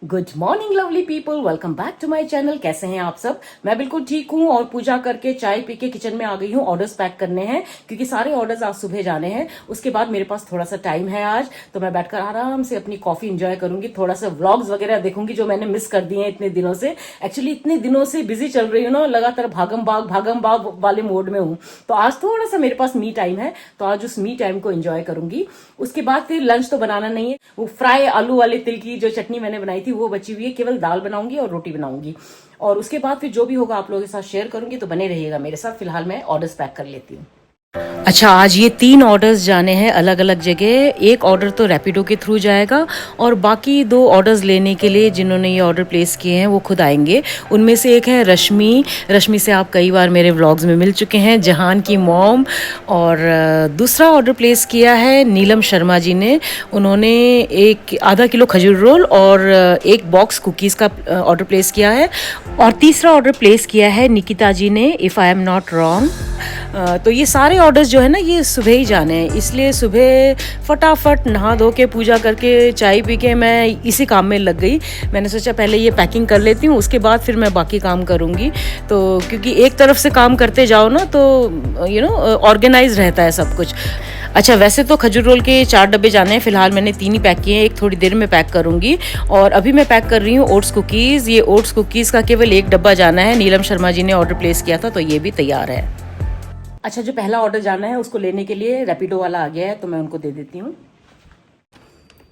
Good morning lovely people, welcome back to my channel. कैसे हैं आप सब? मैं बिल्कुल ठीक हूँ और पूजा करके चाय पी के किचन में आ गई हूँ। ऑर्डर्स पैक करने हैं क्योंकि सारे ऑर्डर्स आज सुबह जाने हैं। उसके बाद मेरे पास थोड़ा सा टाइम है आज, तो मैं बैठकर आराम से अपनी कॉफी एंजॉय करूंगी, थोड़ा सा व्लॉग्स वगैरह देखूंगी जो मैंने मिस कर दिए हैं इतने दिनों से। एक्चुअली इतने दिनों से बिजी चल रही हूँ ना, लगातार भागम भाग वाले मोड में हूँ। तो आज थोड़ा सा मेरे पास मी टाइम है, तो आज उस मी टाइम को एंजॉय करूंगी। उसके बाद फिर लंच तो बनाना नहीं है। वो फ्राई आलू वाले तिल की जो चटनी मैंने बनाई थी वो बची हुई है, केवल दाल बनाऊंगी और रोटी बनाऊंगी। और उसके बाद फिर जो भी होगा आप लोगों के साथ शेयर करूंगी, तो बने रहिएगा मेरे साथ। फिलहाल मैं ऑर्डर्स पैक कर लेती हूँ। अच्छा, आज ये 3 ऑर्डर्स जाने हैं अलग अलग जगह। एक ऑर्डर तो रैपिडो के थ्रू जाएगा और बाकी 2 ऑर्डर्स लेने के लिए जिन्होंने ये ऑर्डर प्लेस किए हैं वो खुद आएंगे। उनमें से एक है रश्मि से आप कई बार मेरे व्लॉग्स में मिल चुके हैं, जहान की मॉम। और दूसरा ऑर्डर प्लेस किया है नीलम शर्मा जी ने। उन्होंने एक आधा किलो खजूर रोल और एक बॉक्स कुकीज़ का ऑर्डर प्लेस किया है। और तीसरा ऑर्डर प्लेस किया है निकिता जी ने, if I am not wrong. तो ये सारे ऑर्डर्स जो है ना ये सुबह ही जाने हैं, इसलिए सुबह फटाफट नहा धो के पूजा करके चाय पी के मैं इसी काम में लग गई। मैंने सोचा पहले ये पैकिंग कर लेती हूँ, उसके बाद फिर मैं बाकी काम करूँगी। तो क्योंकि एक तरफ से काम करते जाओ ना तो ऑर्गेनाइज रहता है सब कुछ। अच्छा, वैसे तो खजूर रोल के 4 डब्बे जाने हैं। फिलहाल मैंने 3 ही पैक किए हैं, एक थोड़ी देर में पैक करूँगी। और अभी मैं पैक कर रही हूँ ओट्स कुकीज़। ये ओट्स कुकीज़ का केवल 1 डब्बा जाना है। नीलम शर्मा जी ने ऑर्डर प्लेस किया था, तो ये भी तैयार है। अच्छा, जो पहला ऑर्डर जाना है उसको लेने के लिए रैपिडो वाला आ गया है, तो मैं उनको दे देती हूँ।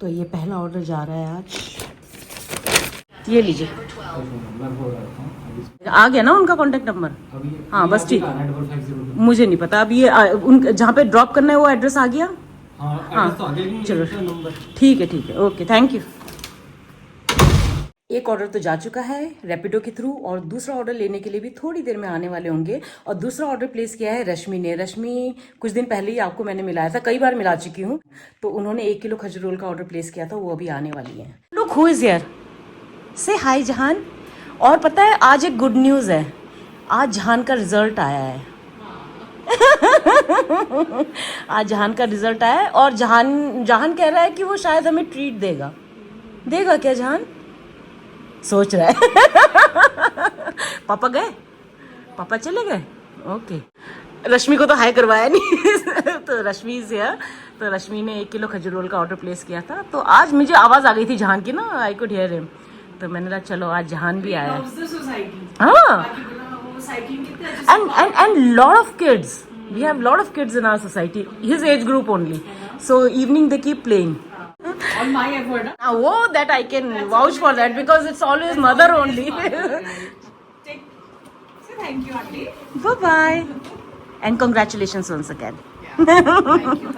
तो ये पहला ऑर्डर जा रहा है आज। ये लीजिए, आ गया ना उनका कांटेक्ट नंबर? हाँ बस ठीक, मुझे नहीं पता अब ये उन जहाँ पे ड्रॉप करना है वो एड्रेस आ गया। हाँ चलो ठीक है, ओके, थैंक यू। एक ऑर्डर तो जा चुका है रैपिडो के थ्रू और दूसरा ऑर्डर लेने के लिए भी थोड़ी देर में आने वाले होंगे। और दूसरा ऑर्डर प्लेस किया है रश्मि ने। रश्मि कुछ दिन पहले ही आपको मैंने मिलाया था, कई बार मिला चुकी हूँ। तो उन्होंने 1 किलो खजूर रोल का ऑर्डर प्लेस किया था, वो अभी आने वाली है। लुक हु इज हियर, से हाय जहान। और पता है आज एक गुड न्यूज़ है, आज जहान का रिजल्ट आया है। आज जहान का रिजल्ट आया है और जहान कह रहा है कि वो शायद हमें ट्रीट देगा क्या जहान? सोच रहा है। पापा गए, पापा चले गए, ओके। रश्मि को तो हाई करवाया नहीं। तो रश्मि से है, तो रश्मि ने 1 किलो खजूर रोल का ऑर्डर प्लेस किया था। तो आज मुझे आवाज आ गई थी जहान की ना, आई कुड हियर हिम। तो मैंने कहा चलो आज जहान भी आया। हाँ, and lot of kids, we have lot of kids in our society, his age group only, so evening they keep playing on my effort. Oh, that I can vouch for that because it's always mother only. Say thank you, auntie. Bye bye and congratulations once again. Thank you.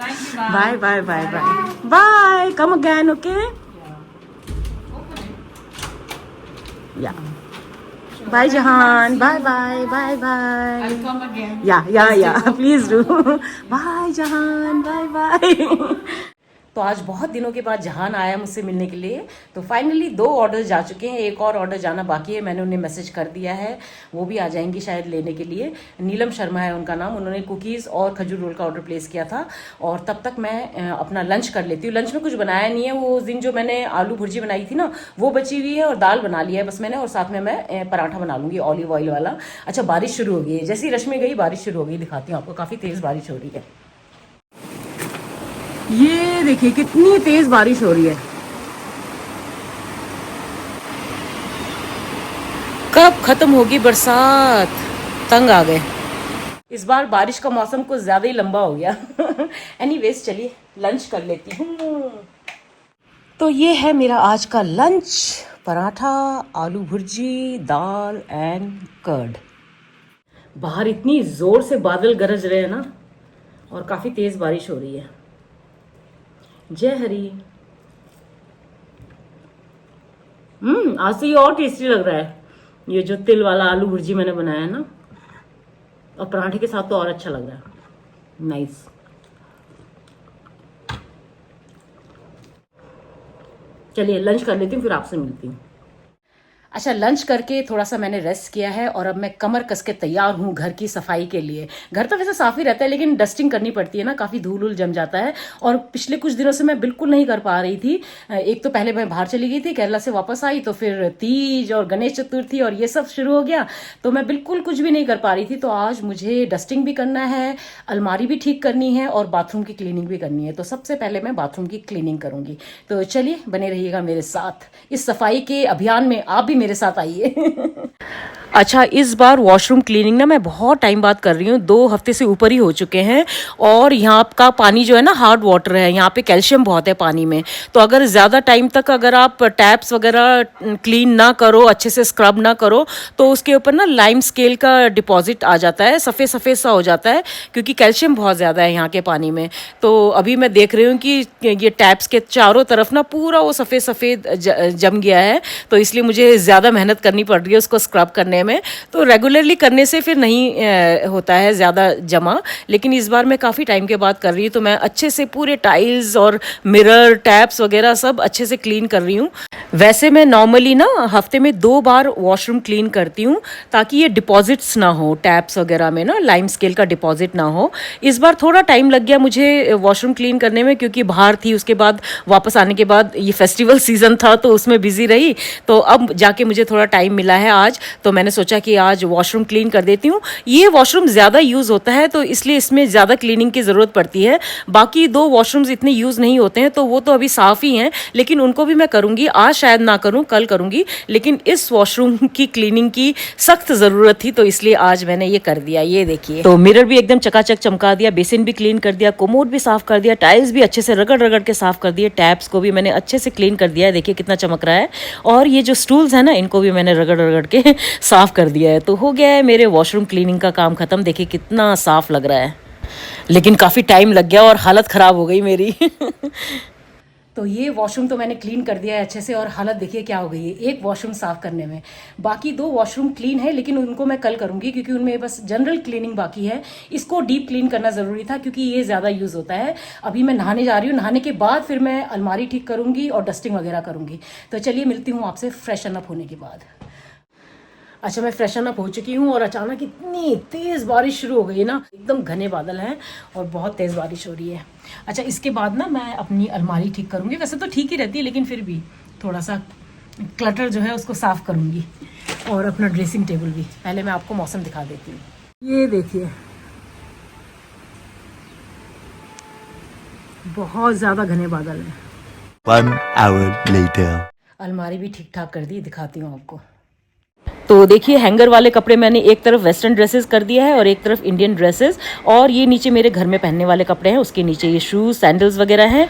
Bye, come again, okay? Yeah. Bye Jahan, bye. I'll come again. Yeah, please do. Bye Jahan, bye. तो आज बहुत दिनों के बाद जहान आया मुझसे मिलने के लिए। तो फाइनली 2 ऑर्डर जा चुके हैं, एक और ऑर्डर जाना बाकी है। मैंने उन्हें मैसेज कर दिया है, वो भी आ जाएंगी शायद लेने के लिए। नीलम शर्मा है उनका नाम। उन्होंने कुकीज़ और खजूर रोल का ऑर्डर प्लेस किया था। और तब तक मैं अपना लंच कर लेती हूँ। लंच में कुछ बनाया नहीं है, वो उस दिन जो मैंने आलू भुर्जी बनाई थी ना वो बची हुई है और दाल बना लिया है बस मैंने। और साथ में मैं पराठा बना लूँगी ऑलिव ऑयल वाला। अच्छा, बारिश शुरू हो गई है, जैसे ही रश्मि गई बारिश शुरू हो गई। दिखाती हूँ आपको, काफ़ी तेज़ बारिश हो रही है। ये देखिए कितनी तेज बारिश हो रही है। कब खत्म होगी बरसात, तंग आ गए। इस बार बारिश का मौसम कुछ ज्यादा ही लंबा हो गया। एनीवेज चलिए लंच कर लेती हूँ। तो ये है मेरा आज का लंच, पराठा, आलू भुर्जी, दाल एंड कर्ड। बाहर इतनी जोर से बादल गरज रहे हैं ना और काफी तेज बारिश हो रही है। जय हरी। आज से ये और टेस्टी लग रहा है, ये जो तिल वाला आलू भुर्जी मैंने बनाया है ना, और पराठे के साथ तो और अच्छा लग रहा है। नाइस। चलिए लंच कर लेती हूँ, फिर आपसे मिलती हूँ। अच्छा, लंच करके थोड़ा सा मैंने रेस्ट किया है और अब मैं कमर कस के तैयार हूँ घर की सफाई के लिए। घर तो वैसे साफ ही रहता है लेकिन डस्टिंग करनी पड़ती है ना, काफ़ी धूल उल जम जाता है। और पिछले कुछ दिनों से मैं बिल्कुल नहीं कर पा रही थी। एक तो पहले मैं बाहर चली गई थी, केरला से वापस आई तो फिर तीज और गणेश चतुर्थी और ये सब शुरू हो गया, तो मैं बिल्कुल कुछ भी नहीं कर पा रही थी। तो आज मुझे डस्टिंग भी करना है, अलमारी भी ठीक करनी है और बाथरूम की क्लीनिंग भी करनी है। तो सबसे पहले मैं बाथरूम की क्लीनिंग करूंगी। तो चलिए बने रहिएगा मेरे साथ, इस सफाई के अभियान में आप भी मेरे साथ आइए। अच्छा, इस बार वॉशरूम क्लीनिंग ना मैं बहुत टाइम बाद कर रही हूँ, 2 हफ्ते से ऊपर ही हो चुके हैं। और यहाँ का पानी जो है ना हार्ड वाटर है, यहाँ पे कैल्शियम बहुत है पानी में। तो अगर ज़्यादा टाइम तक अगर आप टैप्स वगैरह क्लीन ना करो, अच्छे से स्क्रब ना करो, तो उसके ऊपर ना लाइम स्केल का डिपॉजिट आ जाता है, सफ़ेद सफ़ेद सा हो जाता है, क्योंकि कैल्शियम बहुत ज़्यादा है यहाँ के पानी में। तो अभी मैं देख रही हूँ कि ये टैप्स के चारों तरफ ना पूरा वो सफ़ेद सफ़ेद जम गया है। तो इसलिए मुझे ज़्यादा मेहनत करनी पड़ रही है उसको स्क्रब करने में। तो रेगुलरली करने से फिर नहीं होता है ज़्यादा जमा, लेकिन इस बार मैं काफ़ी टाइम के बाद कर रही हूँ। तो मैं अच्छे से पूरे टाइल्स और मिरर टैप्स वगैरह सब अच्छे से क्लीन कर रही हूँ। वैसे मैं नॉर्मली ना हफ्ते में 2 बार वॉशरूम क्लीन करती हूँ, ताकि ये डिपॉजिट्स ना हो टैप्स वगैरह में ना, लाइम स्केल का डिपॉजिट ना हो। इस बार थोड़ा टाइम लग गया मुझे वॉशरूम क्लीन करने में, क्योंकि बाहर थी, उसके बाद वापस आने के बाद ये फेस्टिवल सीजन था तो उसमें बिजी रही। तो अब जाके मुझे थोड़ा टाइम मिला है आज, तो मैंने सोचा कि आज वॉशरूम क्लीन कर देती हूँ। ये वॉशरूम ज़्यादा यूज़ होता है तो इसलिए इसमें ज़्यादा क्लीनिंग की ज़रूरत पड़ती है। बाकी 2 वॉशरूम्स इतने यूज़ नहीं होते हैं, तो वो तो अभी साफ़ ही हैं, लेकिन उनको भी मैं करूँगी। आज शायद ना करूँ, कल करूँगी, लेकिन इस वॉशरूम की क्लीनिंग की सख्त ज़रूरत थी, तो इसलिए आज मैंने ये कर दिया। ये देखिए, तो मिरर भी एकदम चकाचक चमका दिया, बेसिन भी क्लीन कर दिया, कोमोड भी साफ़ कर दिया, टाइल्स भी अच्छे से रगड़ रगड़ के साफ़ कर दिए, टैप्स को भी मैंने अच्छे से क्लीन कर दिया है। देखिए कितना चमक रहा है। और ये जो स्टूल्स हैं ना, इनको भी मैंने रगड़ रगड़ के साफ़ कर दिया है। तो हो गया है मेरे वॉशरूम क्लीनिंग का काम ख़त्म। देखिए कितना साफ़ लग रहा है, लेकिन काफ़ी टाइम लग गया और हालत ख़राब हो गई मेरी। तो ये वॉशरूम तो मैंने क्लीन कर दिया है अच्छे से, और हालत देखिए क्या हो गई है एक वॉशरूम साफ़ करने में। बाकी 2 वॉशरूम क्लीन है, लेकिन उनको मैं कल करूँगी, क्योंकि उनमें बस जनरल क्लीनिंग बाकी है। इसको डीप क्लीन करना ज़रूरी था, क्योंकि ये ज़्यादा यूज़ होता है। अभी मैं नहाने जा रही हूँ, नहाने के बाद फिर मैं अलमारी ठीक करूँगी और डस्टिंग वगैरह करूँगी। तो चलिए मिलती हूँ आपसे फ्रेशन अप होने के बाद। अच्छा, मैं फ्रेशन अप हो चुकी हूँ और अचानक इतनी तेज़ बारिश शुरू हो गई ना, एकदम घने बादल हैं और बहुत तेज़ बारिश हो रही है। अच्छा, इसके बाद ना मैं अपनी अलमारी ठीक करूँगी। वैसे तो ठीक ही रहती है, लेकिन फिर भी थोड़ा सा क्लटर जो है उसको साफ़ करूँगी, और अपना ड्रेसिंग टेबल भी। पहले मैं आपको मौसम दिखा देती हूँ। ये देखिए बहुत ज़्यादा घने बादल हैं। 1 hour later. अलमारी भी ठीक ठाक कर दी, दिखाती हूँ आपको। तो देखिए हैंगर वाले कपड़े मैंने एक तरफ वेस्टर्न ड्रेसेस कर दिया है और एक तरफ इंडियन ड्रेसेस, और ये नीचे मेरे घर में पहनने वाले कपड़े हैं, उसके नीचे ये शूज़ सैंडल्स वगैरह हैं।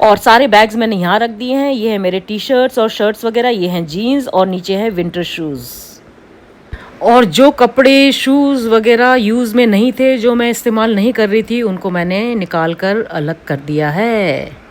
और सारे बैग्स मैंने यहाँ रख दिए हैं। ये है मेरे टी शर्ट्स और शर्ट्स वगैरह, ये हैं जीन्स, और नीचे है विंटर शूज़। और जो कपड़े शूज़ वगैरह यूज़ में नहीं थे, जो मैं इस्तेमाल नहीं कर रही थी, उनको मैंने निकाल कर अलग कर दिया है।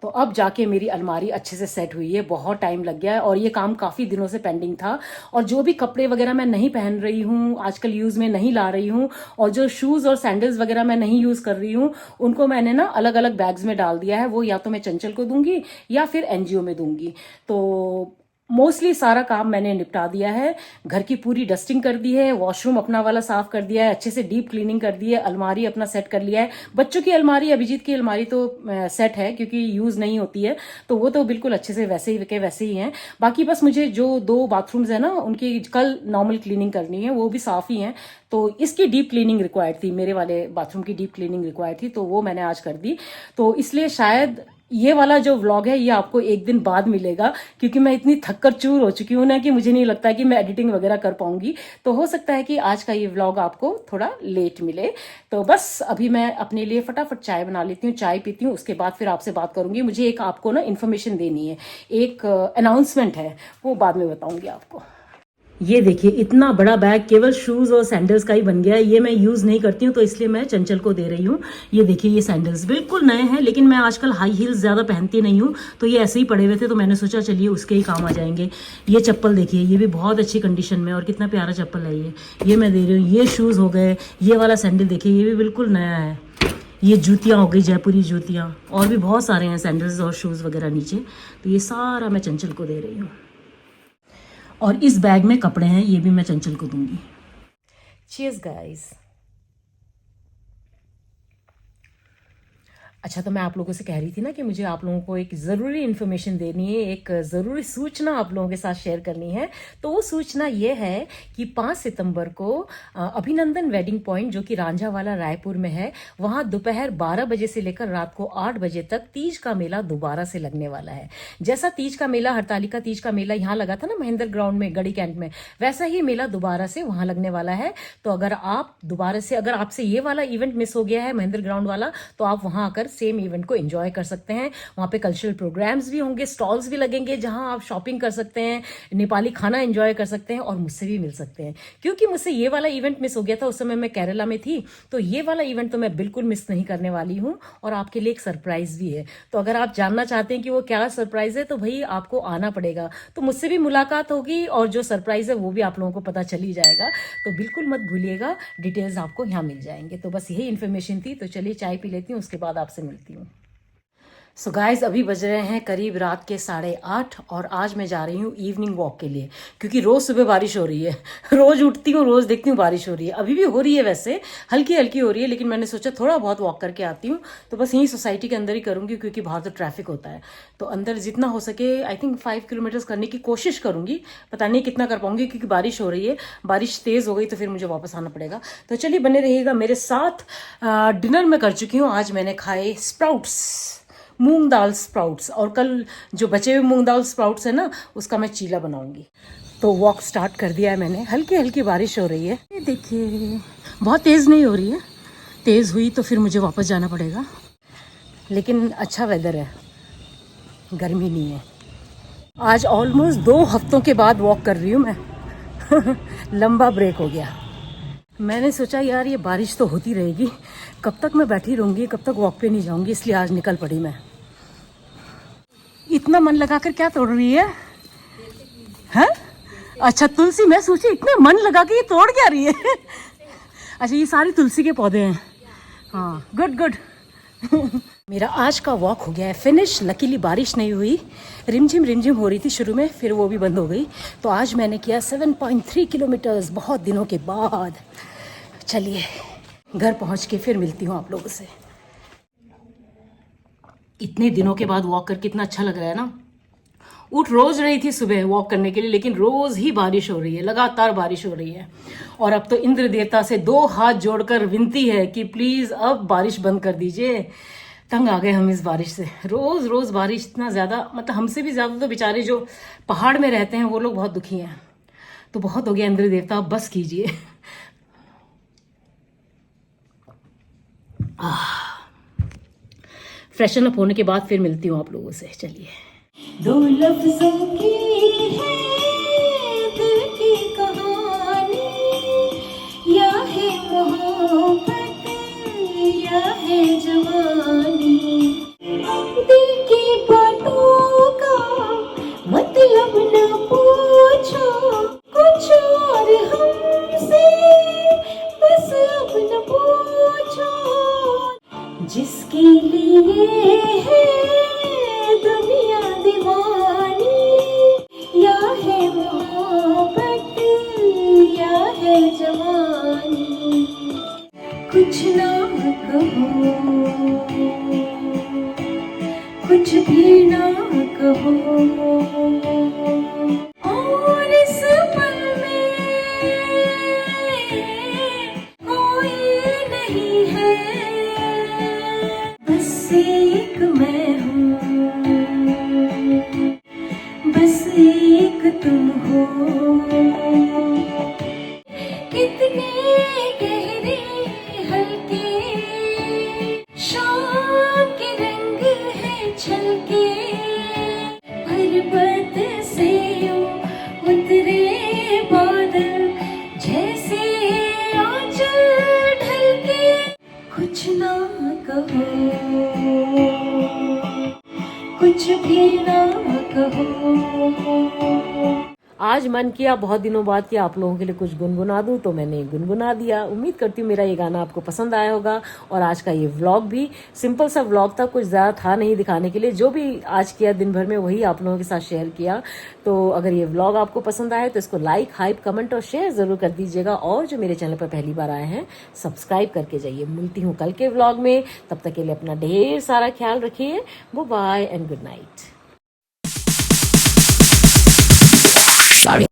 तो अब जाके मेरी अलमारी अच्छे से सेट हुई है। बहुत टाइम लग गया है और ये काम काफ़ी दिनों से पेंडिंग था। और जो भी कपड़े वगैरह मैं नहीं पहन रही हूँ, आजकल यूज़ में नहीं ला रही हूँ, और जो शूज़ और सैंडल्स वगैरह मैं नहीं यूज़ कर रही हूँ, उनको मैंने ना अलग अलग बैग्स में डाल दिया है। वो या तो मैं चंचल को दूंगी या फिर एनजीओ में दूंगी। तो मोस्टली सारा काम मैंने निपटा दिया है। घर की पूरी डस्टिंग कर दी है, वॉशरूम अपना वाला साफ कर दिया है, अच्छे से डीप क्लीनिंग कर दी है, अलमारी अपना सेट कर लिया है। बच्चों की अलमारी, अभिजीत की अलमारी तो सेट है क्योंकि यूज नहीं होती है, तो वो तो बिल्कुल अच्छे से वैसे ही के वैसे ही हैं। बाकी बस मुझे जो 2 बाथरूम्स है ना, उनकी कल नॉर्मल क्लीनिंग करनी है, वो भी साफ ही हैं। तो इसकी डीप क्लीनिंग रिक्वायर्ड थी, मेरे वाले बाथरूम की डीप क्लीनिंग रिक्वायर्ड थी, तो वो मैंने आज कर दी। तो इसलिए शायद ये वाला जो व्लॉग है ये आपको एक दिन बाद मिलेगा, क्योंकि मैं इतनी थक्कर चूर हो चुकी हूँ ना कि मुझे नहीं लगता कि मैं एडिटिंग वगैरह कर पाऊंगी। तो हो सकता है कि आज का ये व्लॉग आपको थोड़ा लेट मिले। तो बस अभी मैं अपने लिए फटाफट चाय बना लेती हूँ, चाय पीती हूँ, उसके बाद फिर आपसे बात करूंगी। मुझे एक आपको ना इन्फॉर्मेशन देनी है, एक अनाउंसमेंट है, वो बाद में बताऊंगी आपको। ये देखिए इतना बड़ा बैग केवल शूज़ और सैंडल्स का ही बन गया है। ये मैं यूज़ नहीं करती हूँ, तो इसलिए मैं चंचल को दे रही हूँ। ये देखिए ये सैंडल्स बिल्कुल नए हैं, लेकिन मैं आजकल हाई हील्स ज़्यादा पहनती नहीं हूँ, तो ये ऐसे ही पड़े हुए थे, तो मैंने सोचा चलिए उसके ही काम आ जाएंगे। ये चप्पल देखिए, ये भी बहुत अच्छी कंडीशन में और कितना प्यारा चप्पल है ये मैं दे रही हूँ। ये शूज़ हो गए, ये वाला सैंडल देखिए, ये भी बिल्कुल नया है। ये जूतियाँ हो गई, जयपुरी जूतियाँ, और भी बहुत सारे हैं सैंडल्स और शूज़ वगैरह नीचे, तो ये सारा मैं चंचल को दे रही हूँ। और इस बैग में कपड़े हैं, ये भी मैं चंचल को दूंगी। Cheers guys. अच्छा, तो मैं आप लोगों से कह रही थी ना कि मुझे आप लोगों को एक ज़रूरी इन्फॉर्मेशन देनी है, एक ज़रूरी सूचना आप लोगों के साथ शेयर करनी है। तो वो सूचना ये है कि 5 सितंबर को अभिनंदन वेडिंग पॉइंट, जो कि रांझावाला रायपुर में है, वहाँ दोपहर 12 बजे से लेकर रात को 8 बजे तक तीज का मेला दोबारा से लगने वाला है। जैसा तीज का मेला, हरतालिका तीज का मेला यहाँ लगा था ना महेंद्र ग्राउंड में, गढ़ी कैंट में, वैसा ही मेला दोबारा से वहाँ लगने वाला है। तो अगर आप दोबारा से, अगर आपसे ये वाला इवेंट मिस हो गया है महेंद्र ग्राउंड वाला, तो आप वहाँ आकर सेम इवेंट को एंजॉय कर सकते हैं। वहां पे कल्चरल प्रोग्राम्स भी होंगे, स्टॉल्स भी लगेंगे जहां आप शॉपिंग कर सकते हैं, नेपाली खाना एंजॉय कर सकते हैं और मुझसे भी मिल सकते हैं। क्योंकि मुझसे ये वाला इवेंट मिस हो गया था, उस समय मैं केरला में थी, तो ये वाला इवेंट तो मैं बिल्कुल मिस नहीं करने वाली हूँ और आपके लिए एक सरप्राइज भी है। तो अगर आप जानना चाहते हैं कि वो क्या सरप्राइज है, तो भाई आपको आना पड़ेगा, तो मुझसे भी मुलाकात होगी और जो सरप्राइज है वो भी आप लोगों को पता चल ही जाएगा। तो बिल्कुल मत भूलिएगा, डिटेल्स आपको यहाँ मिल जाएंगे। तो बस यही इन्फॉर्मेशन थी। तो चलिए चाय पी लेती हूँ, उसके बाद आपसे मिलती हूँ। सो गाइज, अभी बज रहे हैं करीब रात के 8:30 और आज मैं जा रही हूँ इवनिंग वॉक के लिए, क्योंकि रोज़ सुबह बारिश हो रही है। रोज़ उठती हूँ, रोज़ देखती हूँ बारिश हो रही है। अभी भी हो रही है, वैसे हल्की हल्की हो रही है, लेकिन मैंने सोचा थोड़ा बहुत वॉक करके आती हूँ। तो बस यहीं सोसाइटी के अंदर ही करूँगी, क्योंकि बाहर तो ट्रैफिक होता है। तो अंदर जितना हो सके, आई थिंक 5 किलोमीटर्स करने की कोशिश करूँगी। पता नहीं कितना कर पाऊँगी, क्योंकि बारिश हो रही है। बारिश तेज़ हो गई तो फिर मुझे वापस आना पड़ेगा। तो चलिए बने रहिएगा मेरे साथ। डिनर में कर चुकी हूँ। आज मैंने खाए स्प्राउट्स, मूंग दाल स्प्राउट्स, और कल जो बचे हुए मूंग दाल स्प्राउट्स है ना, उसका मैं चीला बनाऊंगी। तो वॉक स्टार्ट कर दिया है मैंने। हल्की हल्की बारिश हो रही है, ये देखिए, बहुत तेज़ नहीं हो रही है। तेज़ हुई तो फिर मुझे वापस जाना पड़ेगा, लेकिन अच्छा वेदर है, गर्मी नहीं है। आज ऑलमोस्ट 2 हफ्तों के बाद वॉक कर रही हूँ मैं। लंबा ब्रेक हो गया। मैंने सोचा यार ये बारिश तो होती रहेगी, कब तक मैं बैठी रहूँगी, कब तक वॉक पे नहीं जाऊँगी, इसलिए आज निकल पड़ी मैं। इतना मन लगाकर क्या तोड़ रही है? हैं? अच्छा, तुलसी। मैं सोची इतने मन लगा के ये तोड़ क्या रही है? अच्छा, ये सारी तुलसी के पौधे हैं। हाँ, गुड गुड। मेरा आज का वॉक हो गया है फिनिश। लकीली बारिश नहीं हुई, रिमझिम हो रही थी शुरू में, फिर वो भी बंद हो गई। तो आज मैंने किया 7.3 किलोमीटर्स, बहुत दिनों के बाद। चलिए घर पहुंच के फिर मिलती हूँ आप लोगों से। इतने दिनों के बाद वॉक करके इतना अच्छा लग रहा है ना। उठ रोज रही थी सुबह वॉक करने के लिए, लेकिन रोज ही बारिश हो रही है, लगातार बारिश हो रही है। और अब तो इंद्र देवता से 2 हाथ जोड़कर विनती है कि प्लीज अब बारिश बंद कर दीजिए। तंग आ गए हम इस बारिश से। रोज रोज बारिश, इतना ज्यादा, मतलब हमसे भी ज्यादा तो बेचारे जो पहाड़ में रहते हैं वो लोग बहुत दुखी हैं। तो बहुत हो गया इंद्र देवता, अब बस कीजिए। फ्रेशन अप होने के बाद फिर मिलती हूँ आप लोगों से। चलिए। 2 लफ्जों की है दिल की कहानी, या है मोहब्बत या है जवानी। दिल की बातों का मतलब न पूछो, कुछ और हमसे बस अब न पूछो। जिसके लिए है दुनिया दीवानी, या है मोहब्बत या है जवानी। कुछ ना कहो, कुछ भी ना कहो, और इस पल में कोई नहीं है, बस एक मैं हूँ, बस एक तुम हो। कितने गहरे हल्के शाम के रंग है छलके, पर्वत से यूं उतरे बादल जैसे आंचल ढलके। कुछ ना कहो, कुछ भी ना कहो। आज मन किया बहुत दिनों बाद कि आप लोगों के लिए कुछ गुनगुना दूं, तो मैंने गुनगुना दिया। उम्मीद करती हूँ मेरा ये गाना आपको पसंद आया होगा। और आज का ये व्लॉग भी सिंपल सा व्लॉग था, कुछ ज़्यादा था नहीं दिखाने के लिए। जो भी आज किया दिन भर में वही आप लोगों के साथ शेयर किया। तो अगर ये व्लॉग आपको पसंद आए तो इसको लाइक, हाइप, कमेंट और शेयर ज़रूर कर दीजिएगा। और जो मेरे चैनल पर पहली बार आए हैं सब्सक्राइब करके जाइए। मिलती हूँ कल के व्लॉग में, तब तक के लिए अपना ढेर सारा ख्याल रखिए। Bye bye and good night.